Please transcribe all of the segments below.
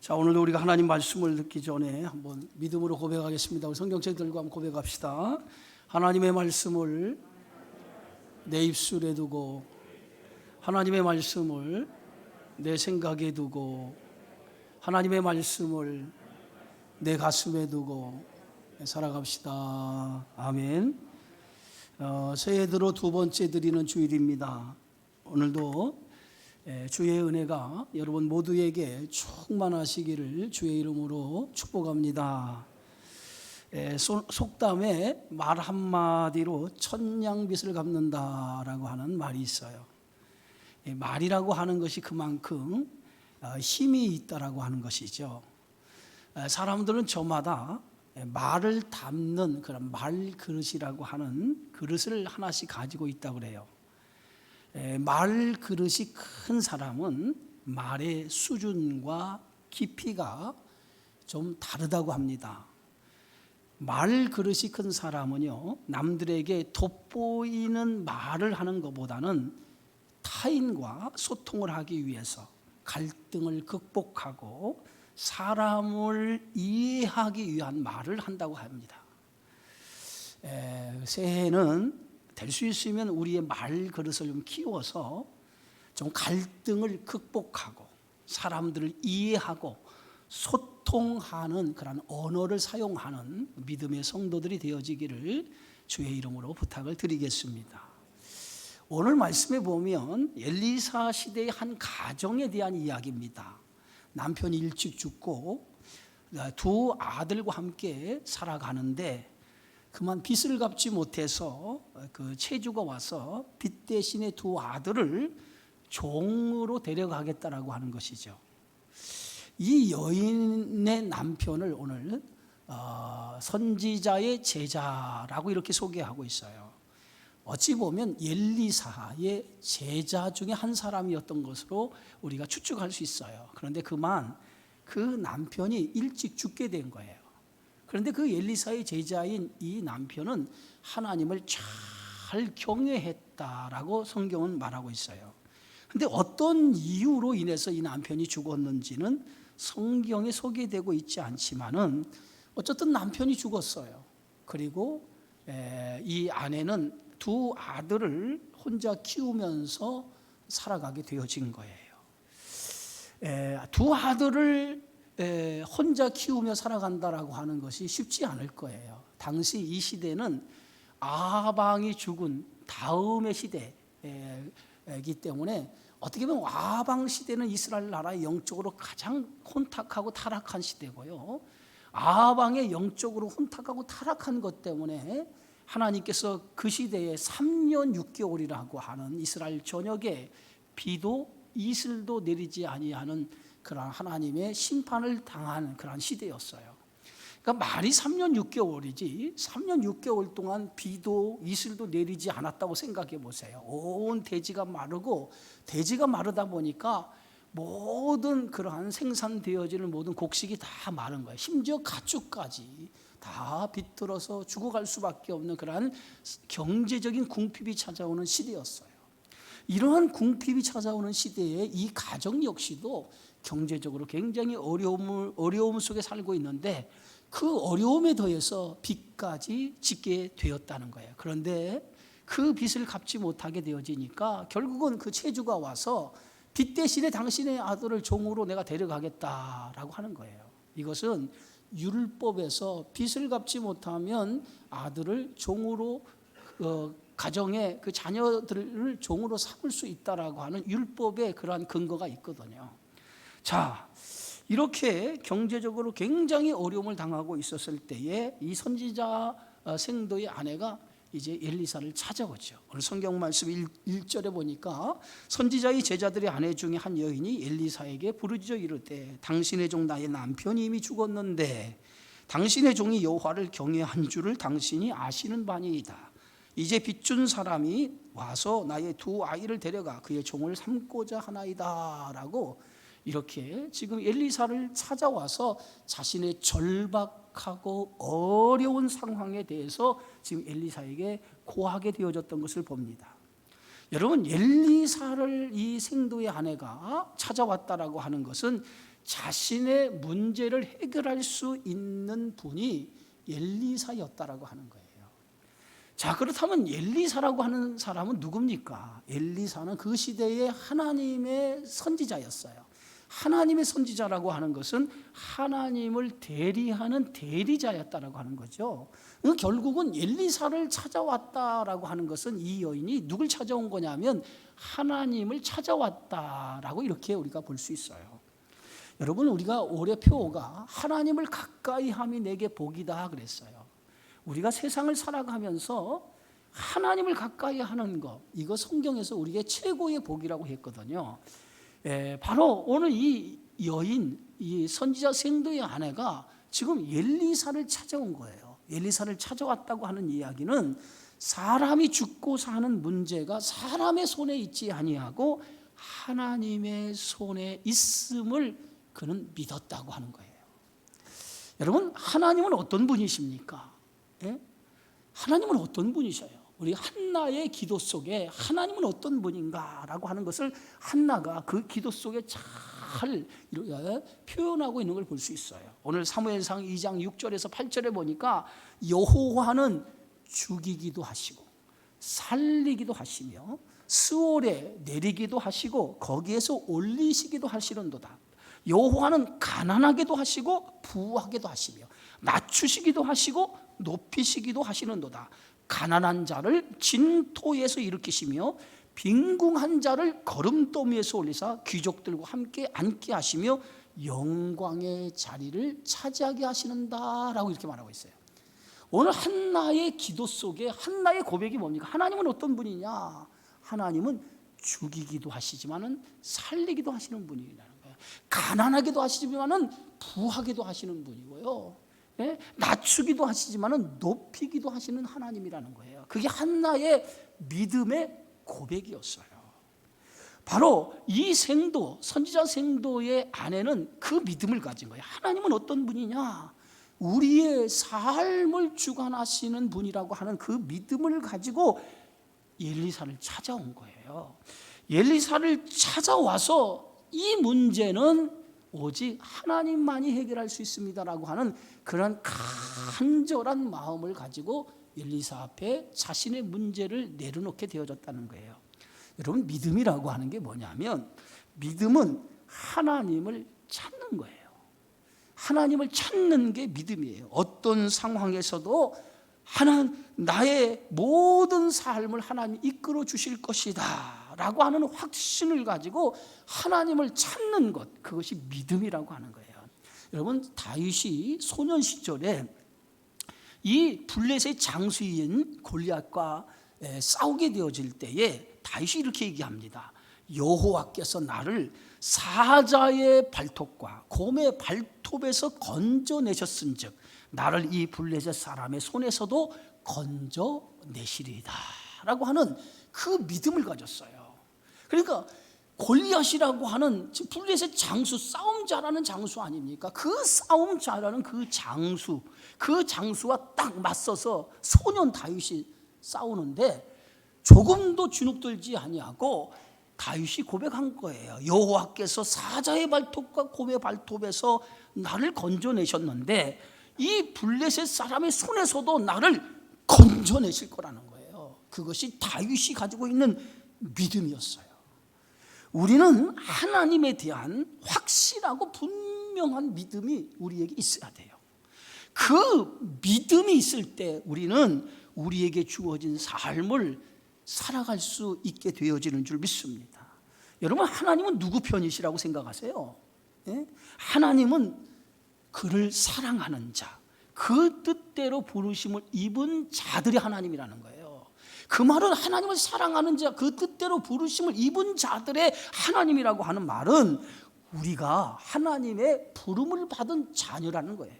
자, 오늘도 우리가 하나님 말씀을 듣기 전에 한번 믿음으로 고백하겠습니다. 우리 성경책 들고 한번 고백합시다. 하나님의 말씀을 내 입술에 두고, 하나님의 말씀을 내 생각에 두고, 하나님의 말씀을 내 가슴에 두고 살아갑시다. 아멘. 새해 들어 두 번째 드리는 주일입니다. 오늘도 주의 은혜가 여러분 모두에게 충만하시기를 주의 이름으로 축복합니다. 속담에 말 한마디로 천냥빚을 갚는다라고 하는 말이 있어요. 말이라고 하는 것이 그만큼 힘이 있다라고 하는 것이죠. 사람들은 저마다 말을 담는 그런 말 그릇이라고 하는 그릇을 하나씩 가지고 있다고 그래요. 말 그릇이 큰 사람은 말의 수준과 깊이가 좀 다르다고 합니다. 말 그릇이 큰 사람은요, 남들에게 돋보이는 말을 하는 것보다는 타인과 소통을 하기 위해서 갈등을 극복하고 사람을 이해하기 위한 말을 한다고 합니다. 새해에는 될 수 있으면 우리의 말 그릇을 좀 키워서 좀 갈등을 극복하고 사람들을 이해하고 소통하는 그런 언어를 사용하는 믿음의 성도들이 되어지기를 주의 이름으로 부탁을 드리겠습니다. 오늘 말씀에 보면 엘리사 시대의 한 가정에 대한 이야기입니다. 남편이 일찍 죽고 두 아들과 함께 살아가는데 그만 빚을 갚지 못해서 그 채주가 와서 빚 대신에 두 아들을 종으로 데려가겠다라고 하는 것이죠. 이 여인의 남편을 오늘 선지자의 제자라고 이렇게 소개하고 있어요. 어찌 보면 엘리사의 제자 중에 한 사람이었던 것으로 우리가 추측할 수 있어요. 그런데 그만 그 남편이 일찍 죽게 된 거예요. 그런데 그 엘리사의 제자인 이 남편은 하나님을 잘 경외했다라고 성경은 말하고 있어요. 그런데 어떤 이유로 인해서 이 남편이 죽었는지는 성경에 소개되고 있지 않지만은 어쨌든 남편이 죽었어요. 그리고 이 아내는 두 아들을 혼자 키우면서 살아가게 되어진 거예요. 두 아들을 혼자 키우며 살아간다라고 하는 것이 쉽지 않을 거예요. 당시 이 시대는 아방이 죽은 다음의 시대이기 때문에 어떻게 보면 아방 시대는 이스라엘 나라의 영적으로 가장 혼탁하고 타락한 시대고요. 아방의 영적으로 혼탁하고 타락한 것 때문에 하나님께서 그 시대에 3년 6개월이라고 하는 이스라엘 전역에 비도 이슬도 내리지 아니하는 그런 하나님의 심판을 당한 그런 시대였어요. 그러니까 말이 3년 6개월이지 3년 6개월 동안 비도 이슬도 내리지 않았다고 생각해 보세요. 온 대지가 마르고 대지가 마르다 보니까 모든 그러한 생산되어지는 모든 곡식이 다 마른 거예요. 심지어 가축까지 다 비틀어서 죽어갈 수밖에 없는 그러한 경제적인 궁핍이 찾아오는 시대였어요. 이러한 궁핍이 찾아오는 시대에 이 가정 역시도 경제적으로 굉장히 어려움 속에 살고 있는데 그 어려움에 더해서 빚까지 짓게 되었다는 거예요. 그런데 그 빚을 갚지 못하게 되어지니까 결국은 그 채주가 와서 빚 대신에 당신의 아들을 종으로 내가 데려가겠다라고 하는 거예요. 이것은 율법에서 빚을 갚지 못하면 아들을 종으로 가정의 그 자녀들을 종으로 삼을 수 있다라고 하는 율법의 그러한 근거가 있거든요. 자, 이렇게 경제적으로 굉장히 어려움을 당하고 있었을 때에 이 선지자 생도의 아내가 이제 엘리사를 찾아오죠. 오늘 성경 말씀 1절에 보니까 선지자의 제자들의 아내 중에 한 여인이 엘리사에게 부르짖어 이르되 당신의 종 나의 남편이 이미 죽었는데 당신의 종이 여호와를 경외한 줄을 당신이 아시는 바니이다. 이제 빚준 사람이 와서 나의 두 아이를 데려가 그의 종을 삼고자 하나이다 라고 이렇게 지금 엘리사를 찾아와서 자신의 절박하고 어려운 상황에 대해서 지금 엘리사에게 고하게 되어졌던 것을 봅니다. 여러분, 엘리사를 이 생도의 아내가 찾아왔다라고 하는 것은 자신의 문제를 해결할 수 있는 분이 엘리사였다라고 하는 거예요. 자, 그렇다면 엘리사라고 하는 사람은 누굽니까? 엘리사는 그 시대의 하나님의 선지자였어요. 하나님의 선지자라고 하는 것은 하나님을 대리하는 대리자였다라고 하는 거죠. 결국은 엘리사를 찾아왔다라고 하는 것은 이 여인이 누굴 찾아온 거냐면 하나님을 찾아왔다라고 이렇게 우리가 볼 수 있어요. 여러분, 우리가 올해 표어가 하나님을 가까이 함이 내게 복이다 그랬어요. 우리가 세상을 살아가면서 하나님을 가까이 하는 것, 이거 성경에서 우리에게 최고의 복이라고 했거든요. 바로 오늘 이 여인, 이 선지자 생도의 아내가 지금 엘리사를 찾아온 거예요. 엘리사를 찾아왔다고 하는 이야기는 사람이 죽고 사는 문제가 사람의 손에 있지 아니하고 하나님의 손에 있음을 그는 믿었다고 하는 거예요. 여러분, 하나님은 어떤 분이십니까? 예? 하나님은 어떤 분이셔요? 우리 한나의 기도 속에 하나님은 어떤 분인가라고 하는 것을 한나가 그 기도 속에 잘 표현하고 있는 걸 볼 수 있어요. 오늘 사무엘상 2장 6절에서 8절에 보니까 여호와는 죽이기도 하시고 살리기도 하시며 스올에 내리기도 하시고 거기에서 올리시기도 하시는도다. 여호와는 가난하게도 하시고 부하게도 하시며 낮추시기도 하시고 높이시기도 하시는도다. 가난한 자를 진토에서 일으키시며 빈궁한 자를 거름더미에서 올리사 귀족들과 함께 앉게 하시며 영광의 자리를 차지하게 하시는다라고 이렇게 말하고 있어요. 오늘 한나의 기도 속에 한나의 고백이 뭡니까? 하나님은 어떤 분이냐? 하나님은 죽이기도 하시지만은 살리기도 하시는 분이라는 거예요. 가난하게도 하시지만은 부하게도 하시는 분이고요. 예? 낮추기도 하시지만은 높이기도 하시는 하나님이라는 거예요. 그게 한나의 믿음의 고백이었어요. 바로 이 생도, 선지자 생도의 아내는 그 믿음을 가진 거예요. 하나님은 어떤 분이냐? 우리의 삶을 주관하시는 분이라고 하는 그 믿음을 가지고 엘리사를 찾아온 거예요. 엘리사를 찾아와서 이 문제는 오직 하나님만이 해결할 수 있습니다라고 하는 그런 간절한 마음을 가지고 엘리사 앞에 자신의 문제를 내려놓게 되어졌다는 거예요. 여러분, 믿음이라고 하는 게 뭐냐면 믿음은 하나님을 찾는 거예요. 하나님을 찾는 게 믿음이에요. 어떤 상황에서도 나의 모든 삶을 하나님이 이끌어 주실 것이다 라고 하는 확신을 가지고 하나님을 찾는 것, 그것이 믿음이라고 하는 거예요. 여러분, 다윗이 소년 시절에 이 블레셋의 장수인 골리앗과 싸우게 되어질 때에 다윗이 이렇게 얘기합니다. 여호와께서 나를 사자의 발톱과 곰의 발톱에서 건져내셨은즉 나를 이 블레셋 사람의 손에서도 건져내시리이다 라고 하는 그 믿음을 가졌어요. 그러니까 골리앗이라고 하는 블레셋 장수, 싸움 잘하는 장수 아닙니까? 그 싸움 잘하는 그 장수와 딱 맞서서 소년 다윗이 싸우는데 조금도 주눅들지 아니하고 다윗이 고백한 거예요. 여호와께서 사자의 발톱과 곰의 발톱에서 나를 건져내셨는데 이 블레셋 사람의 손에서도 나를 건져내실 거라는 거예요. 그것이 다윗이 가지고 있는 믿음이었어요. 우리는 하나님에 대한 확실하고 분명한 믿음이 우리에게 있어야 돼요. 그 믿음이 있을 때 우리는 우리에게 주어진 삶을 살아갈 수 있게 되어지는 줄 믿습니다. 여러분, 하나님은 누구 편이시라고 생각하세요? 예? 하나님은 그를 사랑하는 자, 그 뜻대로 부르심을 입은 자들이 하나님이라는 거예요. 그 말은 하나님을 사랑하는 자, 그 뜻대로 부르심을 입은 자들의 하나님이라고 하는 말은 우리가 하나님의 부름을 받은 자녀라는 거예요.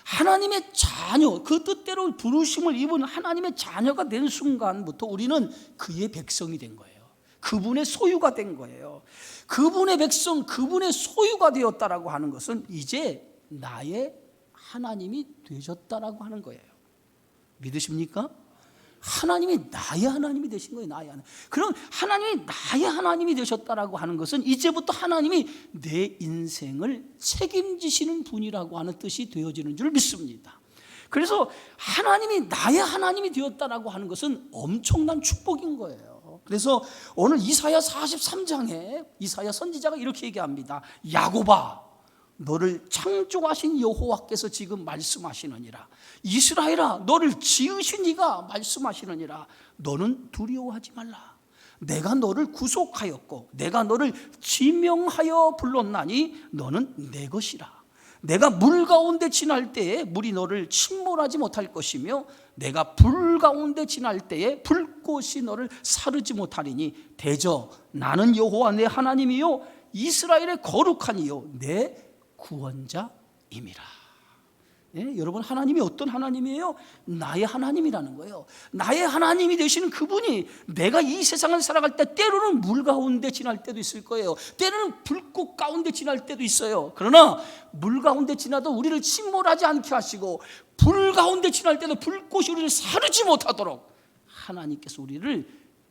하나님의 자녀, 그 뜻대로 부르심을 입은 하나님의 자녀가 된 순간부터 우리는 그의 백성이 된 거예요. 그분의 소유가 된 거예요. 그분의 백성, 그분의 소유가 되었다라고 하는 것은 이제 나의 하나님이 되셨다라고 하는 거예요. 믿으십니까? 하나님이 나의 하나님이 되신 거예요. 나의 하나님. 그럼 하나님이 나의 하나님이 되셨다라고 하는 것은 이제부터 하나님이 내 인생을 책임지시는 분이라고 하는 뜻이 되어지는 줄 믿습니다. 그래서 하나님이 나의 하나님이 되었다라고 하는 것은 엄청난 축복인 거예요. 그래서 오늘 이사야 43장에 이사야 선지자가 이렇게 얘기합니다. 야곱아, 너를 창조하신 여호와께서 지금 말씀하시느니라. 이스라엘아, 너를 지으신 이가 말씀하시느니라. 너는 두려워하지 말라. 내가 너를 구속하였고 내가 너를 지명하여 불렀나니 너는 내 것이라. 내가 물 가운데 지날 때에 물이 너를 침몰하지 못할 것이며 내가 불 가운데 지날 때에 불꽃이 너를 사르지 못하리니 대저 나는 여호와 내 하나님이요 이스라엘의 거룩한 이요 내 구원자임이라. 예, 여러분, 하나님이 어떤 하나님이에요? 나의 하나님이라는 거예요. 나의 하나님이 되시는 그분이 내가 이 세상을 살아갈 때 때로는 물 가운데 지날 때도 있을 거예요. 때로는 불꽃 가운데 지날 때도 있어요. 그러나 물 가운데 지나도 우리를 침몰하지 않게 하시고 불 가운데 지날 때도 불꽃이 우리를 사르지 못하도록 하나님께서 우리를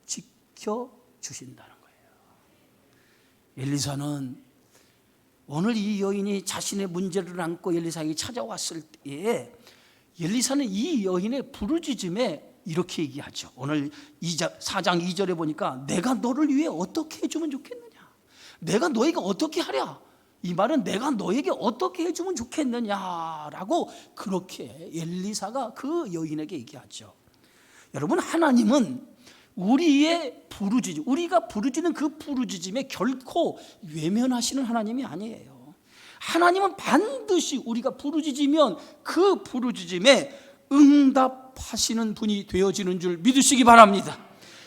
지켜주신다는 거예요. 엘리사는 오늘 이 여인이 자신의 문제를 안고 엘리사에게 찾아왔을 때에 엘리사는 이 여인의 부르짖음에 이렇게 얘기하죠. 오늘 4장 2절에 보니까 내가 너를 위해 어떻게 해주면 좋겠느냐, 내가 너에게 어떻게 하랴. 이 말은 내가 너에게 어떻게 해주면 좋겠느냐라고 그렇게 엘리사가 그 여인에게 얘기하죠. 여러분, 하나님은 우리의 부르짖음, 우리가 부르짖는 그 부르짖음에 결코 외면하시는 하나님이 아니에요. 하나님은 반드시 우리가 부르짖으면 그 부르짖음에 응답하시는 분이 되어지는 줄 믿으시기 바랍니다.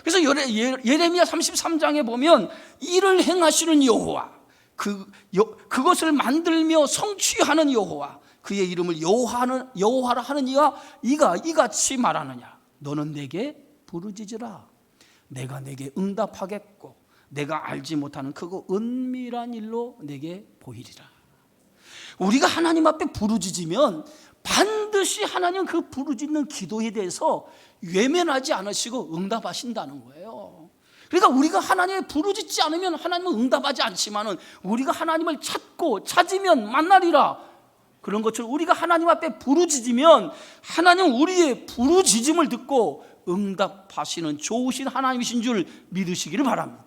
그래서 예레미야 33장에 보면 이를 행하시는 여호와, 그것을 만들며 성취하는 여호와, 그의 이름을 여호와라 하는 이가 이같이 말하느냐. 너는 내게 부르짖으라. 내가 내게 응답하겠고 내가 알지 못하는 크고 은밀한 일로 내게 보이리라. 우리가 하나님 앞에 부르짖으면 반드시 하나님은 그 부르짖는 기도에 대해서 외면하지 않으시고 응답하신다는 거예요. 그러니까 우리가 하나님을 부르짖지 않으면 하나님은 응답하지 않지만은 우리가 하나님을 찾으면 만나리라. 그런 것처럼 우리가 하나님 앞에 부르짖으면 하나님은 우리의 부르짖음을 듣고 응답하시는 좋으신 하나님이신 줄 믿으시기를 바랍니다.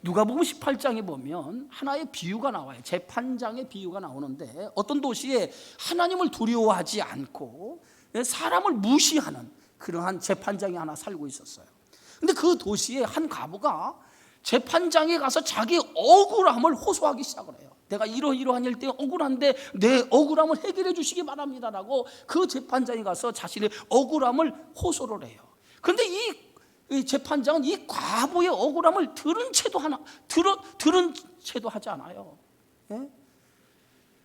누가복음 18장에 보면 하나의 비유가 나와요. 재판장의 비유가 나오는데 어떤 도시에 하나님을 두려워하지 않고 사람을 무시하는 그러한 재판장이 하나 살고 있었어요. 근데 그 도시에 한 과부가 재판장에 가서 자기 억울함을 호소하기 시작을 해요. 내가 이러이러한 일 때문에 억울한데 내 억울함을 해결해 주시기 바랍니다라고 그 재판장에 가서 자신의 억울함을 호소를 해요. 그런데 이 재판장은 이 과부의 억울함을 들은 채도 하지 않아요. 예?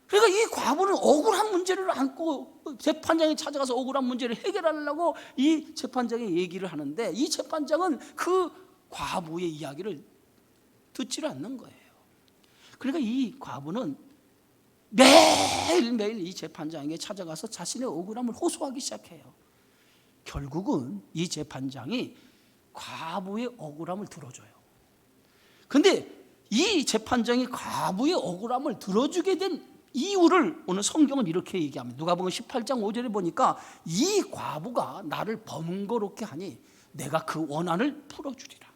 그러니까 이 과부는 억울한 문제를 안고 재판장에 찾아가서 억울한 문제를 해결하려고 이 재판장에 얘기를 하는데 이 재판장은 그 과부의 이야기를 듣지를 않는 거예요. 그러니까 이 과부는 매일매일 이 재판장에게 찾아가서 자신의 억울함을 호소하기 시작해요. 결국은 이 재판장이 과부의 억울함을 들어줘요. 그런데 이 재판장이 과부의 억울함을 들어주게 된 이유를 오늘 성경은 이렇게 얘기합니다. 누가복음 18장 5절에 보니까 이 과부가 나를 번거롭게 하니 내가 그 원한을 풀어주리라.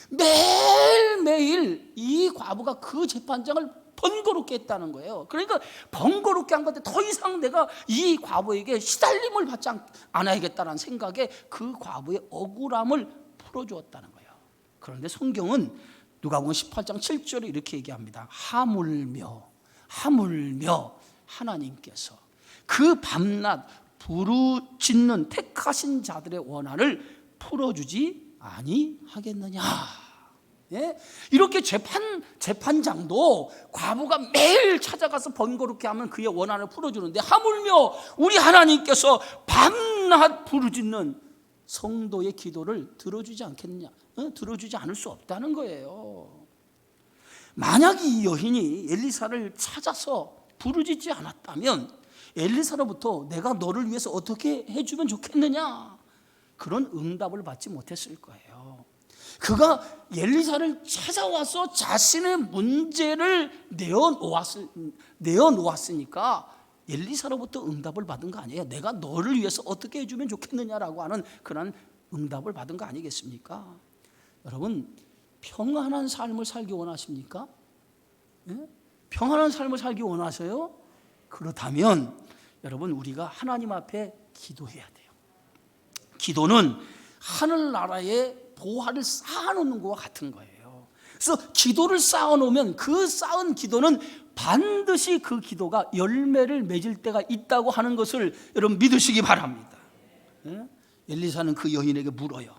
매일매일 이 과부가 그 재판장을 번거롭게 했다는 거예요. 그러니까 번거롭게 한 건데 더 이상 내가 이 과부에게 시달림을 받지 않아야겠다는 생각에 그 과부의 억울함을 풀어주었다는 거예요. 그런데 성경은 누가복음 18장 7절에 이렇게 얘기합니다. 하물며 하나님께서 그 밤낮 부르짖는 택하신 자들의 원한을 풀어주지 아니하겠느냐. 예? 이렇게 재판장도 과부가 매일 찾아가서 번거롭게 하면 그의 원한을 풀어주는데 하물며 우리 하나님께서 밤낮 부르짖는 성도의 기도를 들어주지 않겠느냐? 들어주지 않을 수 없다는 거예요. 만약 이 여인이 엘리사를 찾아서 부르짖지 않았다면 엘리사로부터 내가 너를 위해서 어떻게 해주면 좋겠느냐? 그런 응답을 받지 못했을 거예요. 그가 엘리사를 찾아와서 자신의 문제를 내어놓았으니까 엘리사로부터 응답을 받은 거 아니에요. 내가 너를 위해서 어떻게 해주면 좋겠느냐라고 하는 그런 응답을 받은 거 아니겠습니까? 여러분, 평안한 삶을 살기 원하십니까? 예? 평안한 삶을 살기 원하세요? 그렇다면 여러분, 우리가 하나님 앞에 기도해야 돼요. 기도는 하늘나라의 보화를 쌓아놓는 것과 같은 거예요. 그래서 기도를 쌓아놓으면 그 쌓은 기도는 반드시 그 기도가 열매를 맺을 때가 있다고 하는 것을 여러분 믿으시기 바랍니다. 엘리사는 그 여인에게 물어요.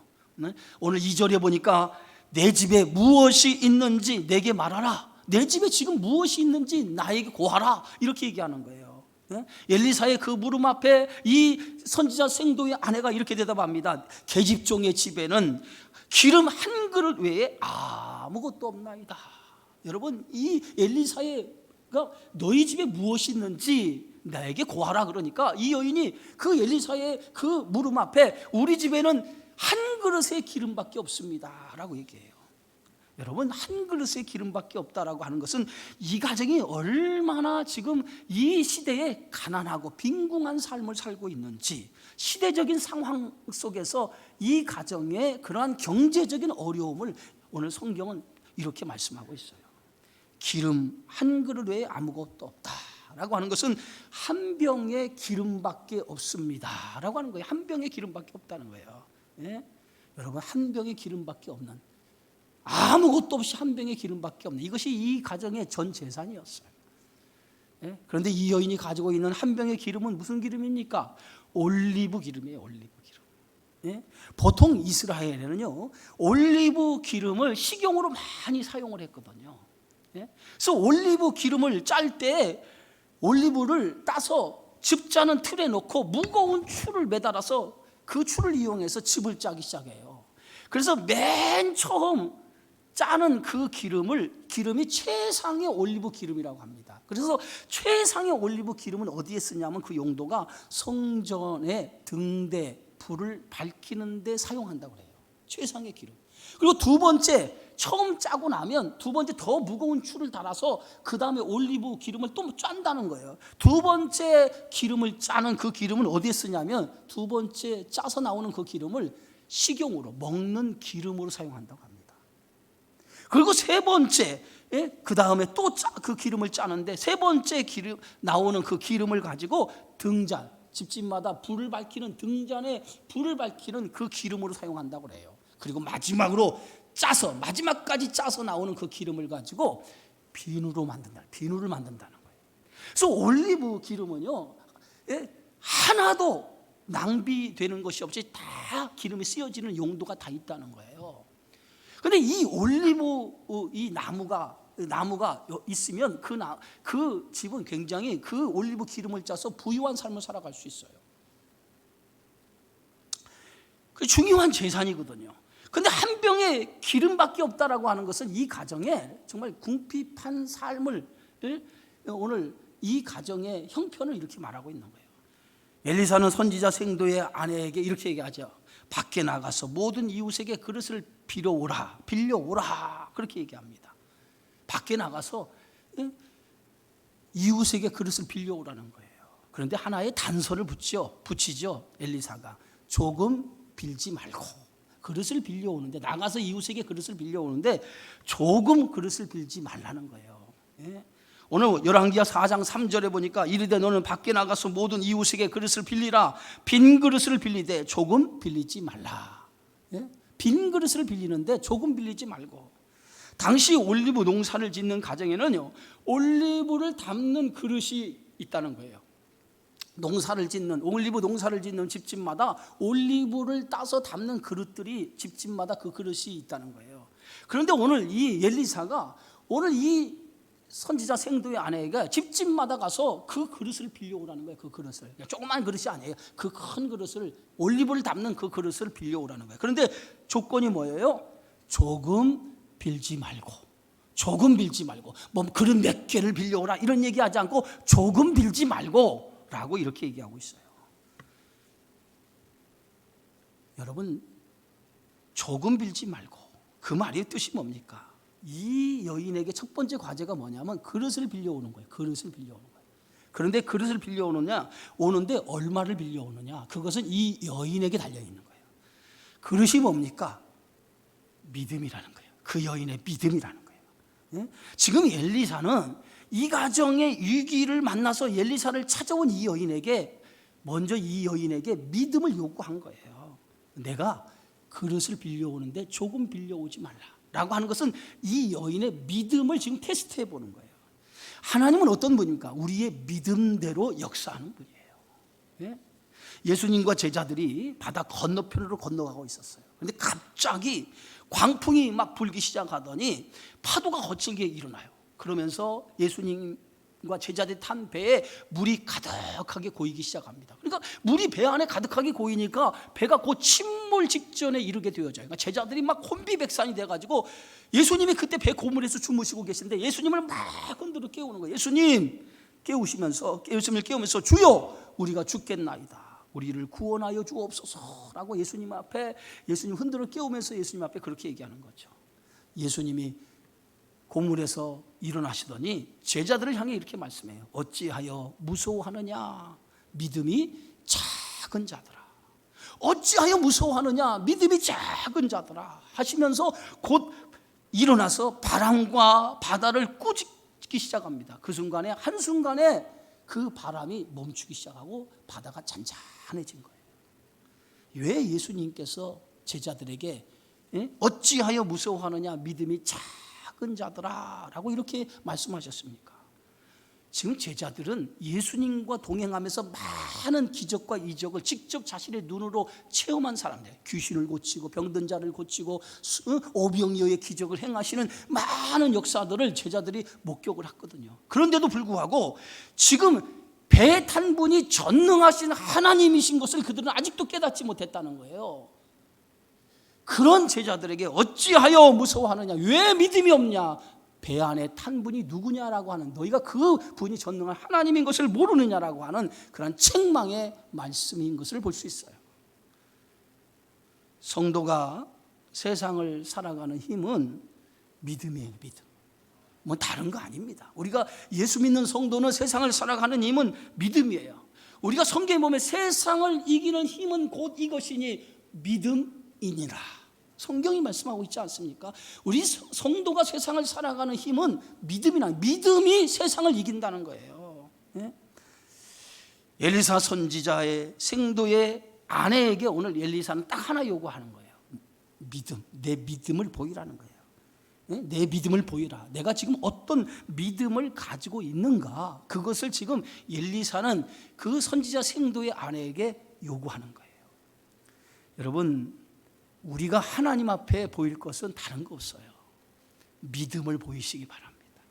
오늘 2절에 보니까 내 집에 무엇이 있는지 내게 말하라. 내 집에 지금 무엇이 있는지 나에게 고하라. 이렇게 얘기하는 거예요. 엘리사의 그 물음 앞에 이 선지자 생도의 아내가 이렇게 대답합니다. 계집종의 집에는 기름 한 그릇 외에 아무것도 없나이다. 여러분, 이 엘리사가 너희 집에 무엇이 있는지 나에게 고하라 그러니까 이 여인이 그 엘리사의 그 물음 앞에 우리 집에는 한 그릇의 기름밖에 없습니다 라고 얘기해요. 여러분, 한 그릇의 기름밖에 없다라고 하는 것은 이 가정이 얼마나 지금 이 시대에 가난하고 빈궁한 삶을 살고 있는지, 시대적인 상황 속에서 이 가정의 그러한 경제적인 어려움을 오늘 성경은 이렇게 말씀하고 있어요. 기름 한 그릇 외에 아무것도 없다라고 하는 것은 한 병의 기름밖에 없습니다라고 하는 거예요. 한 병의 기름밖에 없다는 거예요. 예? 여러분, 한 병의 기름밖에 없는, 아무것도 없이 한 병의 기름밖에 없는, 이것이 이 가정의 전 재산이었어요. 예? 그런데 이 여인이 가지고 있는 한 병의 기름은 무슨 기름입니까? 올리브 기름이에요. 올리브 기름. 예? 보통 이스라엘에는요 올리브 기름을 식용으로 많이 사용을 했거든요. 예? 그래서 올리브 기름을 짤 때 올리브를 따서 즙 짜는 틀에 넣고 무거운 줄을 매달아서 그 줄을 이용해서 즙을 짜기 시작해요. 그래서 맨 처음 짜는 그 기름이 최상의 올리브 기름이라고 합니다. 그래서 최상의 올리브 기름은 어디에 쓰냐면 그 용도가 성전의 등대 불을 밝히는 데 사용한다고 해요. 최상의 기름. 그리고 두 번째, 처음 짜고 나면 두 번째 더 무거운 줄을 달아서 그 다음에 올리브 기름을 또 짠다는 거예요. 두 번째 기름을 짜는 그 기름은 어디에 쓰냐면 두 번째 짜서 나오는 그 기름을 식용으로 먹는 기름으로 사용한다고 합니다. 그리고 세 번째, 그 다음에 또 그 기름을 짜는데 세 번째 기름 나오는 그 기름을 가지고 등잔, 집집마다 불을 밝히는 등잔에 불을 밝히는 그 기름으로 사용한다고 해요. 그리고 마지막으로 짜서, 마지막까지 짜서 나오는 그 기름을 가지고 비누를 만든다는 거예요. 그래서 올리브 기름은요 하나도 낭비되는 것이 없이 다 기름이 쓰여지는 용도가 다 있다는 거예요. 그런데 이 올리브 이 나무가 있으면 그 집은 굉장히 그 올리브 기름을 짜서 부유한 삶을 살아갈 수 있어요. 그 중요한 재산이거든요. 그런데 한 병의 기름밖에 없다라고 하는 것은 이 가정에 정말 궁핍한 삶을 오늘 이 가정의 형편을 이렇게 말하고 있는 거예요. 엘리사는 선지자 생도의 아내에게 이렇게 얘기하죠. 밖에 나가서 모든 이웃에게 그릇을 빌려오라 그렇게 얘기합니다. 밖에 나가서 이웃에게 그릇을 빌려오라는 거예요. 그런데 하나의 단서를 붙이죠 엘리사가. 조금 빌지 말고, 그릇을 빌려오는데, 나가서 이웃에게 그릇을 빌려오는데 조금 그릇을 빌지 말라는 거예요. 예? 오늘 열왕기하 4장 3절에 보니까 이르되 너는 밖에 나가서 모든 이웃에게 그릇을 빌리라. 빈 그릇을 빌리되 조금 빌리지 말라. 예? 빈 그릇을 빌리는데 조금 빌리지 말고. 당시 올리브 농사를 짓는 가정에는요 올리브를 담는 그릇이 있다는 거예요. 올리브 농사를 짓는 집집마다 올리브를 따서 담는 그릇들이 집집마다 그 그릇이 있다는 거예요. 그런데 오늘 이 엘리사가 오늘 이 선지자 생도의 아내가 집집마다 가서 그 그릇을 빌려오라는 거예요. 그 그릇을, 조그만 그릇이 아니에요. 그 큰 그릇을, 올리브를 담는 그 그릇을 빌려오라는 거예요. 그런데 조건이 뭐예요? 조금 빌지 말고 뭐 그릇 몇 개를 빌려오라 이런 얘기하지 않고 조금 빌지 말고 라고 이렇게 얘기하고 있어요. 여러분, 조금 빌지 말고, 그 말의 뜻이 뭡니까? 이 여인에게 첫 번째 과제가 뭐냐면 그릇을 빌려오는 거예요. 그릇을 빌려오는 거예요. 그런데 그릇을 오는데 얼마를 빌려오느냐? 그것은 이 여인에게 달려있는 거예요. 그릇이 뭡니까? 믿음이라는 거예요. 그 여인의 믿음이라는 거예요. 지금 엘리사는 이 가정의 위기를 만나서 엘리사를 찾아온 이 여인에게 먼저 이 여인에게 믿음을 요구한 거예요. 내가 그릇을 빌려오는데 조금 빌려오지 말라라고 하는 것은 이 여인의 믿음을 지금 테스트해 보는 거예요. 하나님은 어떤 분입니까? 우리의 믿음대로 역사하는 분이에요. 예수님과 제자들이 바다 건너편으로 건너가고 있었어요. 그런데 갑자기 광풍이 막 불기 시작하더니 파도가 거칠게 일어나요. 그러면서 예수님과 제자들이 탄 배에 물이 가득하게 고이기 시작합니다. 그러니까 물이 배 안에 가득하게 고이니까 배가 곧 침몰 직전에 이르게 되어져요. 그러니까 제자들이 막 혼비백산이 돼가지고 예수님이 그때 배 고물에서 주무시고 계신데 예수님을 막 흔들어 깨우는 거예요. 예수님을 깨우면서 주여, 우리가 죽겠나이다. 우리를 구원하여 주옵소서라고 예수님 흔들어 깨우면서 예수님 앞에 그렇게 얘기하는 거죠. 예수님이 고물에서 일어나시더니 제자들을 향해 이렇게 말씀해요. 어찌하여 무서워하느냐, 믿음이 작은 자들아. 어찌하여 무서워하느냐, 믿음이 작은 자들아 하시면서 곧 일어나서 바람과 바다를 꾸짖기 시작합니다. 그 순간에 한순간에 그 바람이 멈추기 시작하고 바다가 잔잔해진 거예요. 왜 예수님께서 제자들에게 어찌하여 무서워하느냐, 믿음이 작은 자들아 라고 이렇게 말씀하셨습니까? 지금 제자들은 예수님과 동행하면서 많은 기적과 이적을 직접 자신의 눈으로 체험한 사람들, 귀신을 고치고 병든 자를 고치고 오병이어의 기적을 행하시는 많은 역사들을 제자들이 목격을 했거든요. 그런데도 불구하고 지금 배에 탄 분이 전능하신 하나님이신 것을 그들은 아직도 깨닫지 못했다는 거예요. 그런 제자들에게 어찌하여 무서워하느냐, 왜 믿음이 없냐, 배 안에 탄 분이 누구냐라고 하는, 너희가 그 분이 전능한 하나님인 것을 모르느냐라고 하는 그런 책망의 말씀인 것을 볼 수 있어요. 성도가 세상을 살아가는 힘은 믿음이에요. 믿음. 뭐 다른 거 아닙니다. 우리가 예수 믿는 성도는 세상을 살아가는 힘은 믿음이에요. 우리가 성경에 보면 세상을 이기는 힘은 곧 이것이니 믿음이니라, 성경이 말씀하고 있지 않습니까? 우리 성도가 세상을 살아가는 힘은 믿음이 세상을 이긴다는 거예요. 엘리사 선지자의 생도의 아내에게 오늘 엘리사는 딱 하나 요구하는 거예요. 믿음, 내 믿음을 보이라는 거예요. 내 믿음을 보이라. 내가 지금 어떤 믿음을 가지고 있는가, 그것을 지금 엘리사는 그 선지자 생도의 아내에게 요구하는 거예요. 여러분, 우리가 하나님 앞에 보일 것은 다른 거 없어요. 믿음을 보이시기 바랍니다.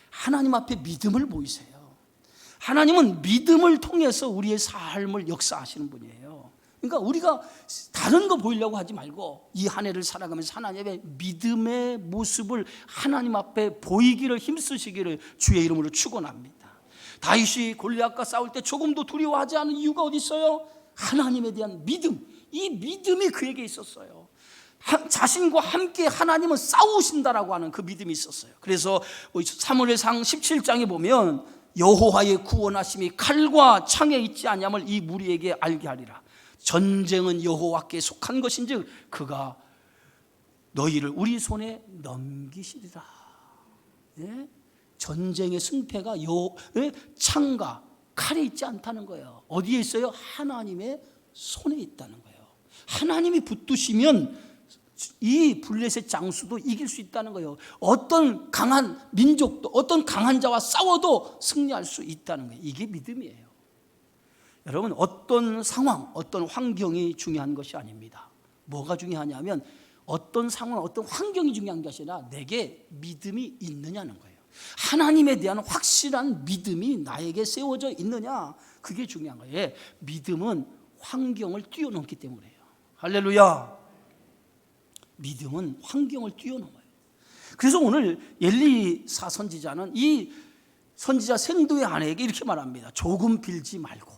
하나님 앞에 믿음을 보이세요. 하나님은 믿음을 통해서 우리의 삶을 역사하시는 분이에요. 그러니까 우리가 다른 거 보이려고 하지 말고 이 한 해를 살아가면서 하나님의 믿음의 모습을 하나님 앞에 보이기를 힘쓰시기를 주의 이름으로 축원합니다. 다윗이 골리앗과 싸울 때 조금도 두려워하지 않은 이유가 어디 있어요? 하나님에 대한 믿음. 이 믿음이 그에게 있었어요. 자신과 함께 하나님은 싸우신다라고 하는 그 믿음이 있었어요. 그래서 사무엘상 17장에 보면 여호와의 구원하심이 칼과 창에 있지 아니함을 이 무리에게 알게 하리라. 전쟁은 여호와께 속한 것인즉 그가 너희를 우리 손에 넘기시리라. 전쟁의 승패가 창과 칼에 있지 않다는 거예요. 어디에 있어요? 하나님의 손에 있다는 거예요. 하나님이 붙드시면 이 블레셋 장수도 이길 수 있다는 거예요. 어떤 강한 민족도, 어떤 강한 자와 싸워도 승리할 수 있다는 거예요. 이게 믿음이에요. 여러분, 어떤 상황, 어떤 환경이 중요한 것이 아닙니다. 뭐가 중요하냐면 어떤 상황, 어떤 환경이 중요한 것이 아니라 내게 믿음이 있느냐는 거예요. 하나님에 대한 확실한 믿음이 나에게 세워져 있느냐, 그게 중요한 거예요. 믿음은 환경을 뛰어넘기 때문에요. 할렐루야. 믿음은 환경을 뛰어넘어요. 그래서 오늘 엘리사 선지자는 이 선지자 생도의 아내에게 이렇게 말합니다. 조금 빌지 말고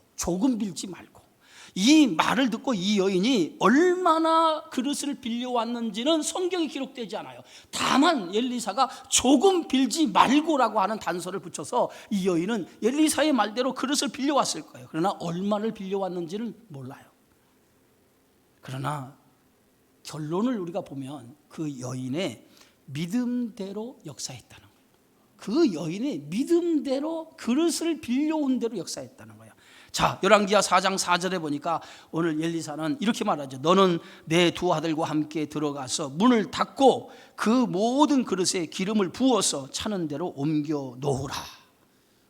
이 말을 듣고 이 여인이 얼마나 그릇을 빌려왔는지는 성경에 기록되지 않아요. 다만 엘리사가 조금 빌지 말고라고 하는 단서를 붙여서 이 여인은 엘리사의 말대로 그릇을 빌려왔을 거예요. 그러나 얼마를 빌려왔는지는 몰라요. 그러나 결론을 우리가 보면 그 여인의 믿음대로 역사했다는 거예요. 그 여인의 믿음대로 그릇을 빌려온 대로 역사했다는 거예요. 자, 열왕기하 4장 4절에 보니까 오늘 엘리사는 이렇게 말하죠. 너는 내 두 아들과 함께 들어가서 문을 닫고 그 모든 그릇에 기름을 부어서 차는 대로 옮겨 놓으라.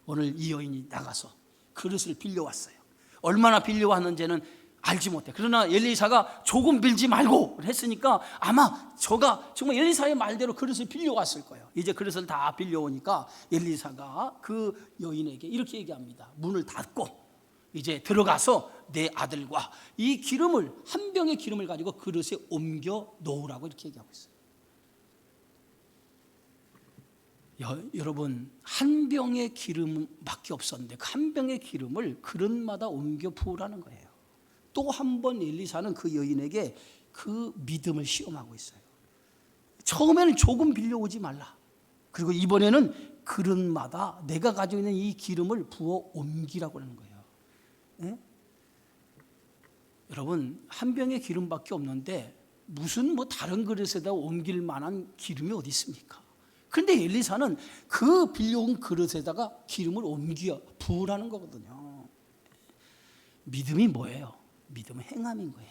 오늘 이 여인이 나가서 그릇을 빌려왔어요. 얼마나 빌려왔는지는 알지 못해. 그러나 엘리사가 조금 빌지 말고 했으니까 아마 저가 정말 엘리사의 말대로 그릇을 빌려왔을 거예요. 이제 그릇을 다 빌려오니까 엘리사가 그 여인에게 이렇게 얘기합니다. 문을 닫고 이제 들어가서 내 아들과 이 기름을, 한 병의 기름을 가지고 그릇에 옮겨 놓으라고 이렇게 얘기하고 있어요. 여러분, 한 병의 기름밖에 없었는데 그 한 병의 기름을 그릇마다 옮겨 부으라는 거예요. 또 한 번 엘리사는 그 여인에게 그 믿음을 시험하고 있어요. 처음에는 조금 빌려오지 말라. 그리고 이번에는 그릇마다 내가 가지고 있는 이 기름을 부어 옮기라고 하는 거예요. 네? 여러분, 한 병의 기름밖에 없는데 무슨 다른 그릇에다 옮길 만한 기름이 어디 있습니까? 그런데 엘리사는 그 빌려온 그릇에다가 기름을 옮겨 부으라는 거거든요. 믿음이 뭐예요? 믿음은 행함인 거예요.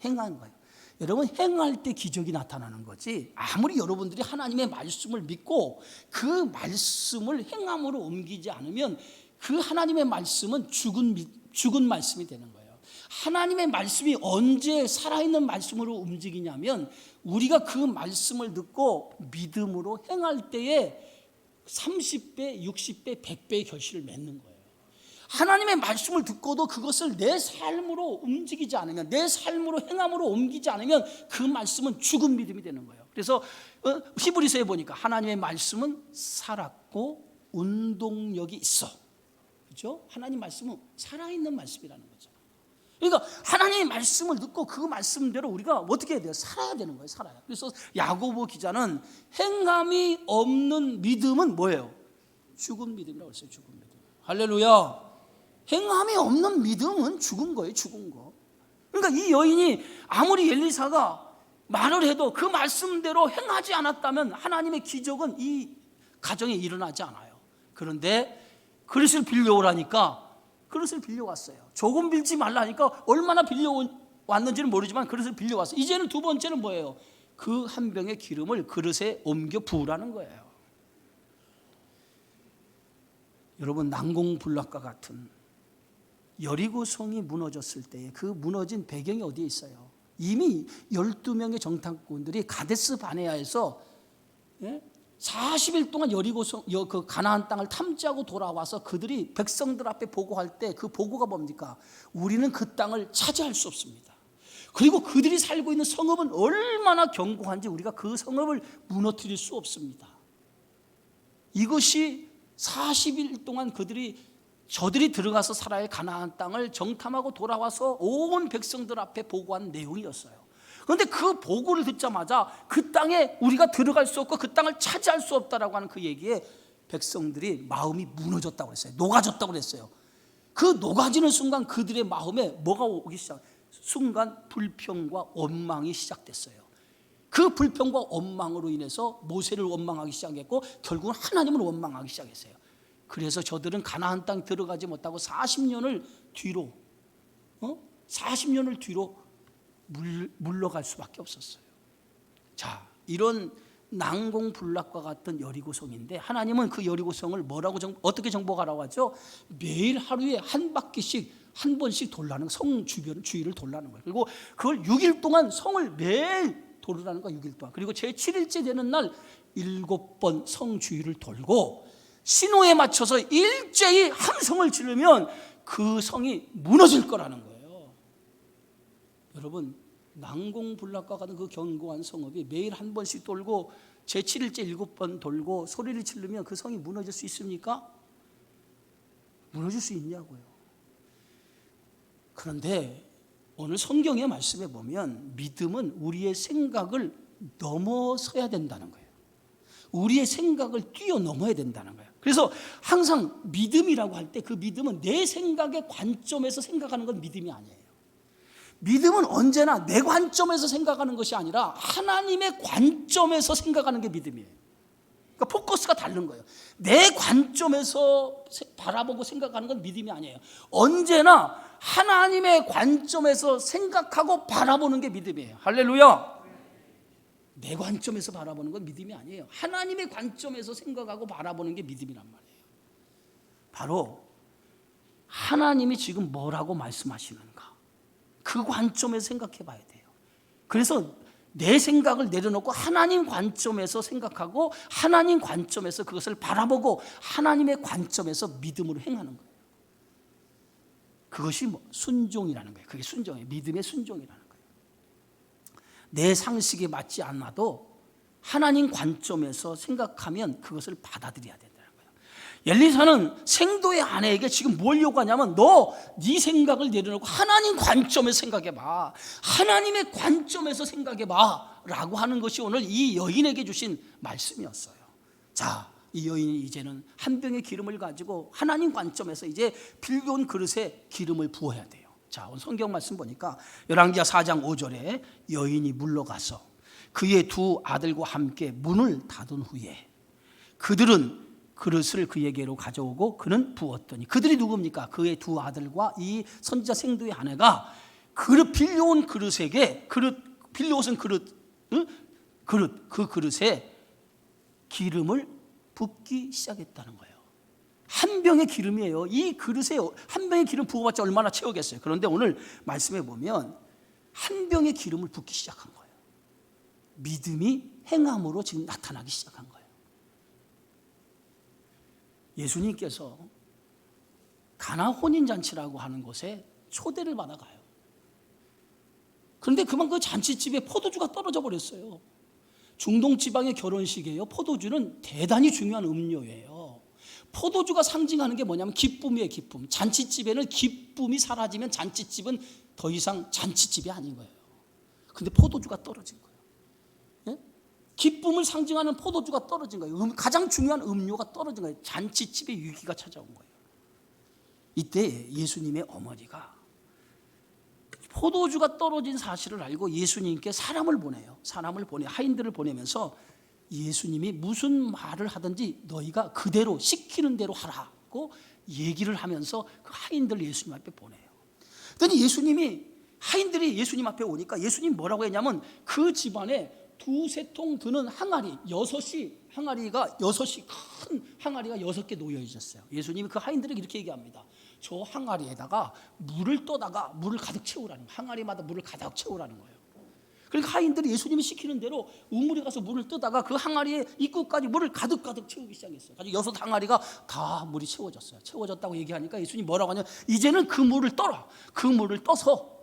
행하는 거예요. 여러분, 행할 때 기적이 나타나는 거지, 아무리 여러분들이 하나님의 말씀을 믿고 그 말씀을 행함으로 옮기지 않으면 그 하나님의 말씀은 죽은 말씀이 되는 거예요. 하나님의 말씀이 언제 살아있는 말씀으로 움직이냐면 우리가 그 말씀을 듣고 믿음으로 행할 때에 30배, 60배, 100배의 결실을 맺는 거예요. 하나님의 말씀을 듣고도 그것을 내 삶으로 움직이지 않으면, 내 삶으로 행함으로 옮기지 않으면 그 말씀은 죽은 믿음이 되는 거예요. 그래서 히브리서에 보니까 하나님의 말씀은 살았고 운동력이 있어. 그렇죠? 하나님 말씀은 살아있는 말씀이라는 거죠. 그러니까 하나님의 말씀을 듣고 그 말씀대로 우리가 어떻게 해야 돼요? 살아야 되는 거예요. 살아요. 그래서 야고보 기자는 행함이 없는 믿음은 뭐예요? 죽은 믿음이라고 했어요. 죽은 믿음. 할렐루야. 행함이 없는 믿음은 죽은 거예요. 죽은 거. 그러니까 이 여인이 아무리 엘리사가 말을 해도 그 말씀대로 행하지 않았다면 하나님의 기적은 이 가정에 일어나지 않아요. 그런데 그릇을 빌려오라니까 그릇을 빌려왔어요. 조금 빌지 말라니까 얼마나 빌려왔는지는 모르지만 그릇을 빌려왔어요. 이제는 두 번째는 뭐예요? 그 한 병의 기름을 그릇에 옮겨 부으라는 거예요. 여러분, 난공불락과 같은 여리고성이 무너졌을 때에 그 무너진 배경이 어디에 있어요? 이미 12명의 정탐꾼들이 가데스 바네아에서 40일 동안 여리고성, 그 가나안 땅을 탐지하고 돌아와서 그들이 백성들 앞에 보고할 때 그 보고가 뭡니까? 우리는 그 땅을 차지할 수 없습니다. 그리고 그들이 살고 있는 성읍은 얼마나 견고한지 우리가 그 성읍을 무너뜨릴 수 없습니다. 이것이 40일 동안 저들이 들어가서 살아야 할 가나안 땅을 정탐하고 돌아와서 온 백성들 앞에 보고한 내용이었어요. 그런데 그 보고를 듣자마자 그 땅에 우리가 들어갈 수 없고 그 땅을 차지할 수 없다라고 하는 그 얘기에 백성들이 마음이 무너졌다고 했어요. 녹아졌다고 했어요. 그 녹아지는 순간 그들의 마음에 뭐가 오기 시작해요? 순간 불평과 원망이 시작됐어요. 그 불평과 원망으로 인해서 모세를 원망하기 시작했고 결국은 하나님을 원망하기 시작했어요. 그래서 저들은 가나안 땅 들어가지 못하고 40년을 뒤로 40년을 뒤로 물러갈 수밖에 없었어요. 자, 이런 난공불락과 같은 여리고성인데 하나님은 그 여리고성을 어떻게 정복하라고 하죠? 매일 하루에 한 바퀴씩 한 번씩 돌라는, 성 주위를 돌라는 거예요. 그리고 그걸 6일 동안 성을 매일 돌으라는 거예요. 6일 동안. 그리고 제7일째 되는 날 7번 성 주위를 돌고 신호에 맞춰서 일제히 함성을 지르면 그 성이 무너질 거라는 거예요. 여러분, 난공불락과 같은 그 견고한 성읍이 매일 한 번씩 돌고 제7일째 7번 돌고 소리를 지르면 그 성이 무너질 수 있습니까? 무너질 수 있냐고요. 그런데 오늘 성경의 말씀에 보면 믿음은 우리의 생각을 넘어서야 된다는 거예요. 우리의 생각을 뛰어넘어야 된다는 거예요. 그래서 항상 믿음이라고 할 때 그 믿음은 내 생각의 관점에서 생각하는 건 믿음이 아니에요. 믿음은 언제나 내 관점에서 생각하는 것이 아니라 하나님의 관점에서 생각하는 게 믿음이에요. 그러니까 포커스가 다른 거예요. 내 관점에서 바라보고 생각하는 건 믿음이 아니에요. 언제나 하나님의 관점에서 생각하고 바라보는 게 믿음이에요. 할렐루야. 내 관점에서 바라보는 건 믿음이 아니에요. 하나님의 관점에서 생각하고 바라보는 게 믿음이란 말이에요. 바로 하나님이 지금 뭐라고 말씀하시는가, 그 관점에서 생각해 봐야 돼요. 그래서 내 생각을 내려놓고 하나님 관점에서 생각하고 하나님 관점에서 그것을 바라보고 하나님의 관점에서 믿음으로 행하는 거예요. 그것이 순종이라는 거예요. 그게 순종이에요. 믿음의 순종이라는 거예요. 내 상식에 맞지 않아도 하나님 관점에서 생각하면 그것을 받아들여야 된다는 거예요. 엘리사는 생도의 아내에게 지금 뭘 요구하냐면 너 네 생각을 내려놓고 하나님 관점에서 생각해봐. 하나님의 관점에서 생각해봐 라고 하는 것이 오늘 이 여인에게 주신 말씀이었어요. 자, 이 여인이 이제는 한 병의 기름을 가지고 하나님 관점에서 이제 빌려온 그릇에 기름을 부어야 돼요. 자, 오늘 성경 말씀 보니까 열왕기하 4장 5절에 여인이 물러가서 그의 두 아들과 함께 문을 닫은 후에 그들은 그릇을 그에게로 가져오고 그는 부었더니, 그들이 누굽니까? 그의 두 아들과 이 선지자 생도의 아내가 그릇 빌려온 그릇에게 빌려오신 그릇 그 그릇에 기름을 붓기 시작했다는 거예요. 한 병의 기름이에요. 이 그릇에 한 병의 기름 부어봤자 얼마나 채우겠어요. 그런데 오늘 말씀에 보면 한 병의 기름을 붓기 시작한 거예요. 믿음이 행함으로 지금 나타나기 시작한 거예요. 예수님께서 가나 혼인잔치라고 하는 곳에 초대를 받아가요. 그런데 그만 그 잔치집에 포도주가 떨어져 버렸어요. 중동 지방의 결혼식이에요. 포도주는 대단히 중요한 음료예요. 포도주가 상징하는 게 뭐냐면 기쁨이에요. 기쁨. 잔치집에는 기쁨이 사라지면 잔치집은 더 이상 잔치집이 아닌 거예요. 그런데 포도주가 떨어진 거예요. 예? 기쁨을 상징하는 포도주가 떨어진 거예요. 가장 중요한 음료가 떨어진 거예요. 잔치집에 위기가 찾아온 거예요. 이때 예수님의 어머니가 포도주가 떨어진 사실을 알고 예수님께 사람을 보내요. 하인들을 보내면서 예수님이 무슨 말을 하든지 너희가 그대로 시키는 대로 하라고 얘기를 하면서 그 하인들을 예수님 앞에 보내요. 그랬더니 하인들이 예수님 앞에 오니까 예수님 뭐라고 했냐면 그 집안에 두세 통 드는 항아리, 항아리가 큰 항아리가 6개 놓여 있었어요. 예수님이 그 하인들에게 이렇게 얘기합니다. 저 항아리에다가 물을 떠다가 물을 가득 채우라는 거예요. 항아리마다 물을 가득 채우라는 거예요. 그러니까 하인들이 예수님이 시키는 대로 우물에 가서 물을 뜨다가 그 항아리의 입구까지 물을 가득 채우기 시작했어요. 가지고 6 항아리가 다 물이 채워졌어요. 채워졌다고 얘기하니까 예수님 뭐라고 하냐? 이제는 그 물을 떠라. 그 물을 떠서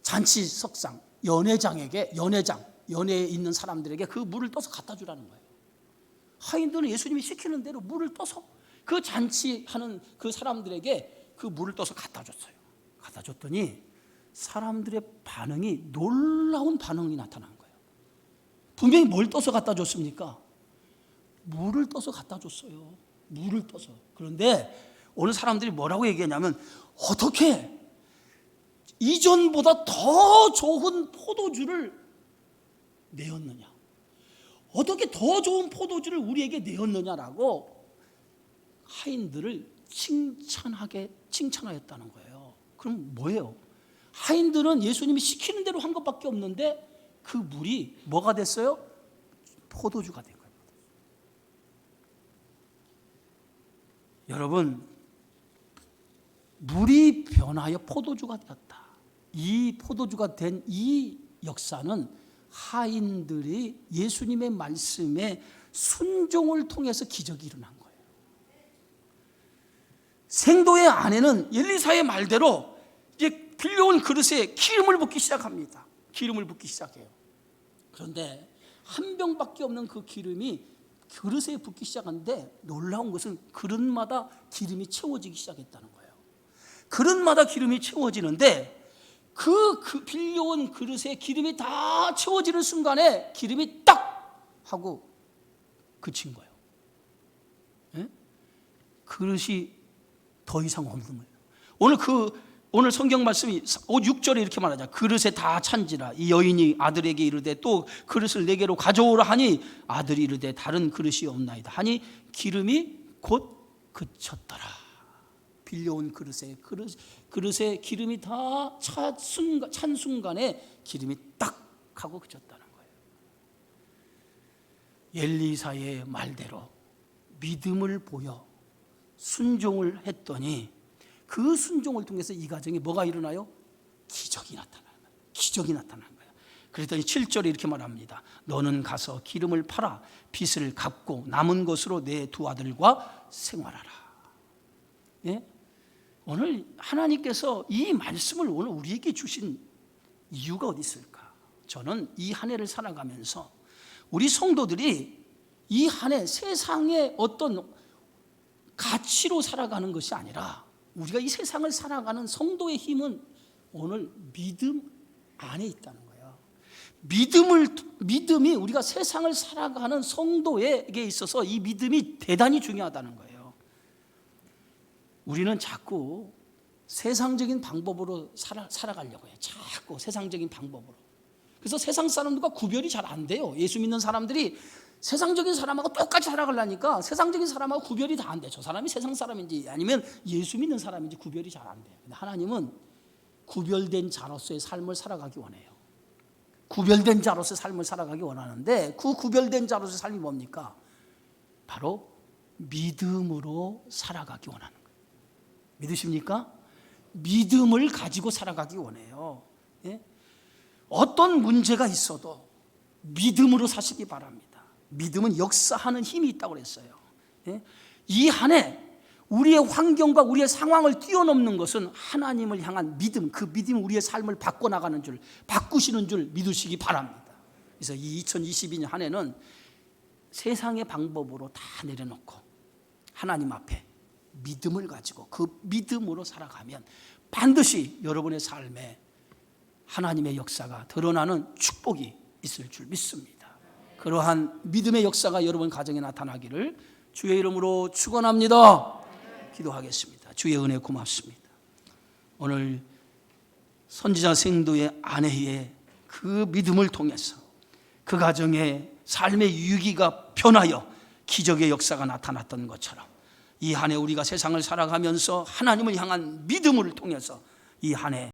잔치석상 연회에 있는 사람들에게 그 물을 떠서 갖다 주라는 거예요. 하인들은 예수님이 시키는 대로 물을 떠서 그 잔치하는 그 사람들에게 그 물을 떠서 갖다 줬어요. 갖다 줬더니 사람들의 반응이 놀라운 반응이 나타난 거예요. 분명히 뭘 떠서 갖다 줬습니까? 물을 떠서 갖다 줬어요. 물을 떠서. 그런데 오늘 사람들이 뭐라고 얘기하냐면 어떻게 이전보다 더 좋은 포도주를 내었느냐? 어떻게 더 좋은 포도주를 우리에게 내었느냐라고 하인들을 칭찬하였다는 거예요. 그럼 뭐예요? 하인들은 예수님이 시키는 대로 한 것밖에 없는데 그 물이 뭐가 됐어요? 포도주가 된 거예요. 여러분, 물이 변하여 포도주가 되었다. 이 포도주가 된 이 역사는 하인들이 예수님의 말씀에 순종을 통해서 기적이 일어난 거예요. 생도의 아내는 엘리사의 말대로 이제 빌려온 그릇에 기름을 붓기 시작합니다. 기름을 붓기 시작해요. 그런데 한 병밖에 없는 그 기름이 그릇에 붓기 시작하는데 놀라운 것은 그릇마다 기름이 채워지기 시작했다는 거예요. 그릇마다 기름이 채워지는데 그 빌려온 그릇에 기름이 다 채워지는 순간에 기름이 딱 하고 그친 거예요. 예? 그릇이 더 이상 없는 거예요. 오늘 성경 말씀이 6절에 이렇게 말하자. 그릇에 다 찬지라 이 여인이 아들에게 이르되 또 그릇을 내게로 가져오라 하니 아들이 이르되 다른 그릇이 없나이다 하니 기름이 곧 그쳤더라. 빌려온 그릇에 기름이 다 찬 순간에 기름이 딱 하고 그쳤다는 거예요. 엘리사의 말대로 믿음을 보여 순종을 했더니 그 순종을 통해서 이 가정에 뭐가 일어나요? 기적이 나타나는 거예요. 기적이 나타나는 거예요. 그랬더니 7절에 이렇게 말합니다. 너는 가서 기름을 팔아 빚을 갚고 남은 것으로 내 두 아들과 생활하라. 예? 오늘 하나님께서 이 말씀을 오늘 우리에게 주신 이유가 어디 있을까? 저는 이 한 해를 살아가면서 우리 성도들이 이 한 해 세상의 어떤 가치로 살아가는 것이 아니라 우리가 이 세상을 살아가는 성도의 힘은 오늘 믿음 안에 있다는 거예요. 믿음이 우리가 세상을 살아가는 성도에게 있어서 이 믿음이 대단히 중요하다는 거예요. 우리는 자꾸 세상적인 방법으로 살아가려고 해요. 자꾸 세상적인 방법으로. 그래서 세상 사람들과 구별이 잘 안 돼요. 예수 믿는 사람들이 세상적인 사람하고 똑같이 살아가려니까 세상적인 사람하고 구별이 다 안 돼. 저 사람이 세상 사람인지 아니면 예수 믿는 사람인지 구별이 잘 안 돼요. 근데 하나님은 구별된 자로서의 삶을 살아가기 원해요. 구별된 자로서의 삶을 살아가기 원하는데 그 구별된 자로서의 삶이 뭡니까? 바로 믿음으로 살아가기 원하는 거예요. 믿으십니까? 믿음을 가지고 살아가기 원해요. 예? 어떤 문제가 있어도 믿음으로 사시기 바랍니다. 믿음은 역사하는 힘이 있다고 그랬어요. 예? 이 한 해 우리의 환경과 우리의 상황을 뛰어넘는 것은 하나님을 향한 믿음, 그 믿음이 우리의 삶을 바꿔나가는 줄, 바꾸시는 줄 믿으시기 바랍니다. 그래서 이 2022년 한 해는 세상의 방법으로 다 내려놓고 하나님 앞에 믿음을 가지고 그 믿음으로 살아가면 반드시 여러분의 삶에 하나님의 역사가 드러나는 축복이 있을 줄 믿습니다. 그러한 믿음의 역사가 여러분 가정에 나타나기를 주의 이름으로 축원합니다. 기도하겠습니다. 주의 은혜 고맙습니다. 오늘 선지자 생도의 아내의 그 믿음을 통해서 그 가정의 삶의 유기가 변하여 기적의 역사가 나타났던 것처럼 이 한 해 우리가 세상을 살아가면서 하나님을 향한 믿음을 통해서 이 한 해